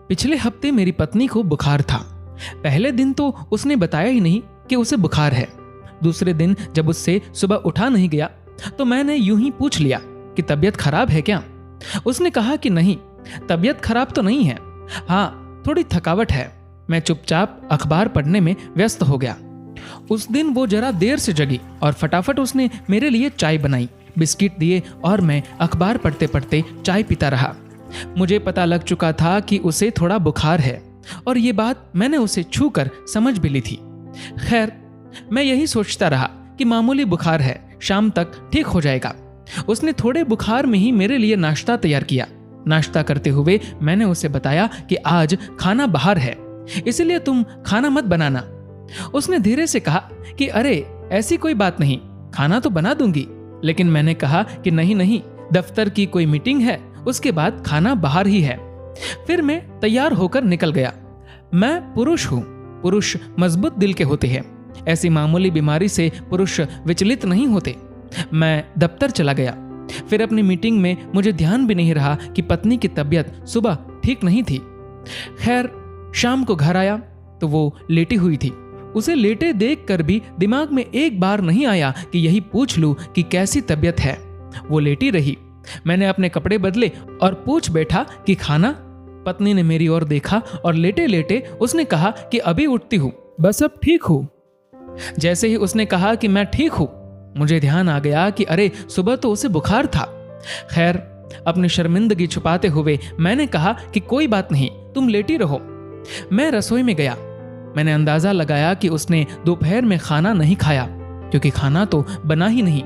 पिछले हफ्ते मेरी पत्नी को बुखार था। पहले दिन तो उसने बताया ही नहीं कि उसे बुखार है। दूसरे दिन जब उससे सुबह उठा नहीं गया तो मैंने यूं ही पूछ लिया कि तबीयत खराब है क्या। उसने कहा कि नहीं, तबीयत खराब तो नहीं है, हाँ थोड़ी थकावट है। मैं चुपचाप अखबार पढ़ने में व्यस्त हो गया। उस दिन वो जरा देर से जगी और फटाफट उसने मेरे लिए चाय बनाई, बिस्किट दिए और मैं अखबार पढ़ते पढ़ते चाय पीता रहा। मुझे पता लग चुका था कि उसे थोड़ा बुखार है और ये बात मैंने उसे छू कर समझ भी ली थी। खैर, मैं यही सोचता रहा कि मामूली बुखार है, शाम तक ठीक हो जाएगा। उसने थोड़े बुखार में ही मेरे लिए नाश्ता तैयार किया। नाश्ता करते हुए मैंने उसे बताया कि आज खाना बाहर है, इसलिए तुम खाना मत बनाना। उसने धीरे से कहा कि अरे ऐसी कोई बात नहीं, खाना तो बना दूंगी। लेकिन मैंने कहा कि नहीं नहीं, दफ्तर की कोई मीटिंग है, उसके बाद खाना बाहर ही है। फिर मैं तैयार होकर निकल गया। मैं पुरुष हूँ, पुरुष मजबूत दिल के होते हैं। ऐसी मामूली बीमारी से पुरुष विचलित नहीं होते। मैं दफ्तर चला गया। फिर अपनी मीटिंग में मुझे ध्यान भी नहीं रहा कि पत्नी की तबीयत सुबह ठीक नहीं थी। खैर, शाम को घर आया तो वो लेटी हुई थी। उसे लेटे देखकर भी दिमाग में एक बार नहीं आया कि यही पूछ लूं कि कैसी तबीयत है। वो लेटी रही। मैंने अपने कपड़े बदले और पूछ बैठा कि खाना। पत्नी ने मेरी ओर देखा और लेटे लेटे उसने कहा कि अभी उठती हूँ, बस अब ठीक हूँ। जैसे ही उसने कहा कि मैं ठीक हूँ, मुझे ध्यान आ गया कि अरे सुबह तो उसे बुखार था। खैर, अपनी शर्मिंदगी छुपाते हुए मैंने कहा कि कोई बात नहीं, तुम लेटी रहो। मैं रसोई में गया। मैंने अंदाजा लगाया कि उसने दोपहर में खाना नहीं खाया, क्योंकि खाना तो बना ही नहीं।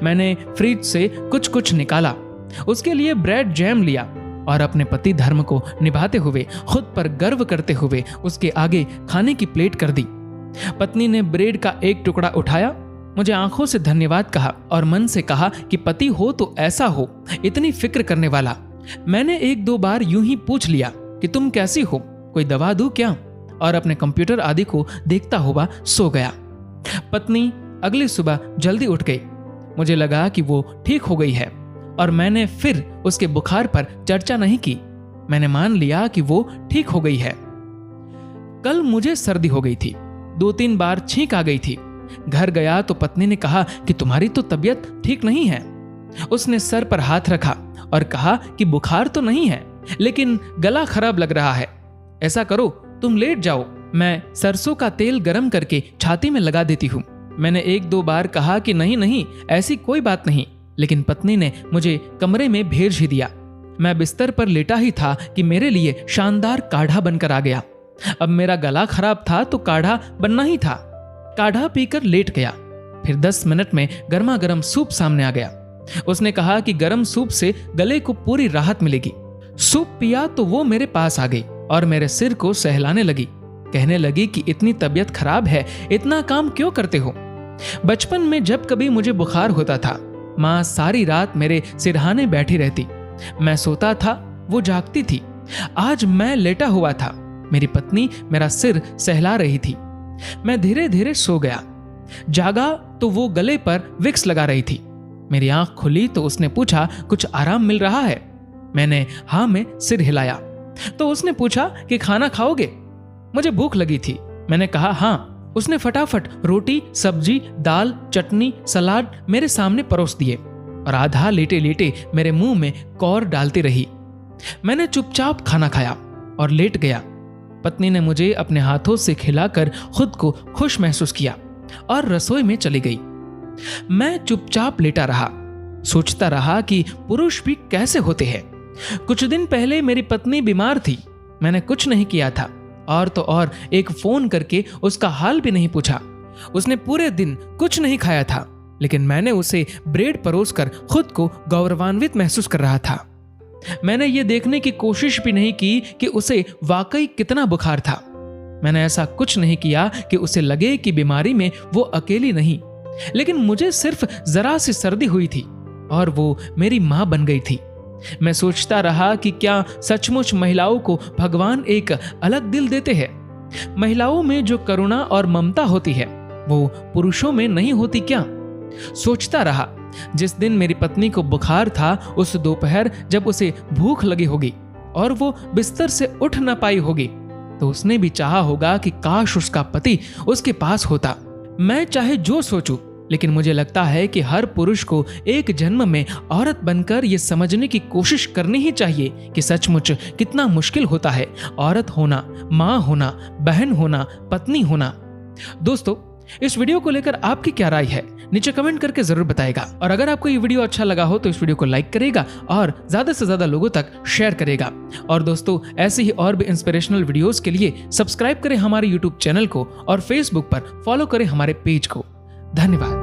मैंने फ्रिज से कुछ कुछ निकाला, उसके लिए ब्रेड जैम लिया और अपने पति धर्म को निभाते हुए, खुद पर गर्व करते हुए उसके आगे खाने की प्लेट कर दी। पत्नी ने ब्रेड का एक टुकड़ा उठाया, मुझे आंखों से धन्यवाद कहा और मन से कहा कि पति हो तो ऐसा हो, इतनी फिक्र करने वाला। मैंने एक दो बार यूं ही पूछ लिया कि तुम कैसी हो, कोई दवा दूं क्या, और अपने कंप्यूटर आदि को देखता हुआ सो गया। पत्नी अगली सुबह जल्दी उठ गई। मुझे लगा कि वो ठीक हो गई है और मैंने फिर उसके बुखार पर चर्चा नहीं की। मैंने मान लिया कि वो ठीक हो गई है। कल मुझे सर्दी हो गई थी, 2-3 बार छींक आ गई थी। घर गया तो पत्नी ने कहा कि तुम्हारी तो तबीयत ठीक नहीं है। उसने सर पर हाथ रखा और कहा कि बुखार तो नहीं है, लेकिन गला खराब लग रहा है। ऐसा करो, तुम लेट जाओ, मैं सरसों का तेल गरम करके छाती में लगा देती हूँ। मैंने 1-2 बार कहा कि नहीं नहीं, ऐसी कोई बात नहीं, लेकिन पत्नी ने मुझे कमरे में भेज ही दिया। मैं बिस्तर पर लेटा ही था कि मेरे लिए शानदार काढ़ा बनकर आ गया। अब मेरा गला खराब था तो काढ़ा बनना ही था। काढ़ा पीकर लेट गया। फिर 10 मिनट में गर्मा गर्म सूप सामने आ गया। उसने कहा कि गर्म सूप से गले को पूरी राहत मिलेगी। सूप पिया तो वो मेरे पास आ गई और मेरे सिर को सहलाने लगी। कहने लगी कि इतनी तबीयत खराब है, इतना काम क्यों करते हो। बचपन में जब कभी मुझे बुखार होता था, माँ सारी रात मेरे सिरहाने बैठी रहती। मैं सोता था, वो जागती थी। आज मैं लेटा हुआ था, मेरी पत्नी मेरा सिर सहला रही थी। मैं धीरे धीरे सो गया। जागा तो वो गले पर विक्स लगा रही थी। मेरी आंख खुली तो उसने पूछा, कुछ आराम मिल रहा है। मैंने हाँ में सिर हिलाया। तो उसने पूछा कि खाना खाओगे। मुझे भूख लगी थी। मैंने कहा हाँ। उसने फटाफट रोटी, सब्जी, दाल, चटनी, सलाद मेरे सामने परोस दिए और आधा लेटे लेटे मेरे मुंह में कौर डालती रही। मैंने चुपचाप खाना खाया और लेट गया। पत्नी ने मुझे अपने हाथों से खिलाकर खुद को खुश महसूस किया और रसोई में चली गई। मैं चुपचाप लेटा रहा, सोचता रहा कि पुरुष भी कैसे होते हैं। कुछ दिन पहले मेरी पत्नी बीमार थी। मैंने कुछ नहीं किया था और तो और एक फोन करके उसका हाल भी नहीं पूछा। उसने पूरे दिन कुछ नहीं खाया था, लेकिन मैंने उसे ब्रेड परोसकर खुद को गौरवान्वित महसूस कर रहा था। मैंने ये देखने की कोशिश भी नहीं की कि उसे वाकई कितना बुखार था। मैंने ऐसा कुछ नहीं किया कि उसे लगे कि बीमारी में वो अकेली नहीं, लेकिन मुझे सिर्फ जरा सी सर्दी हुई थी और वो मेरी माँ बन गई थी। मैं सोचता रहा कि क्या सचमुच महिलाओं को भगवान एक अलग दिल देते हैं। महिलाओं में जो करुणा और ममता होती है वो पुरुषों में नहीं होती क्या। सोचता रहा। जिस दिन मेरी पत्नी को बुखार था, उस दोपहर जब उसे भूख लगी होगी, और वो बिस्तर से उठ न पाई होगी तो उसने भी चाहा होगा कि काश उसका पति उसके पास होता। मैं चाहे जो सोचूं, लेकिन मुझे लगता है कि हर पुरुष को एक जन्म में औरत बनकर ये समझने की कोशिश करनी ही चाहिए कि सचमुच कितना मुश्किल होता है औरत होना, माँ होना, बहन होना, पत्नी होना। दोस्तों, इस वीडियो को लेकर आपकी क्या राय है नीचे कमेंट करके जरूर बताएगा। और अगर आपको ये वीडियो अच्छा लगा हो तो इस वीडियो को लाइक करेगा और ज्यादा से ज्यादा लोगों तक शेयर करेगा। और दोस्तों, ऐसे ही और भी इंस्पिरेशनल वीडियोस के लिए सब्सक्राइब करें हमारे यूट्यूब चैनल को और फेसबुक पर फॉलो करें हमारे पेज को। धन्यवाद।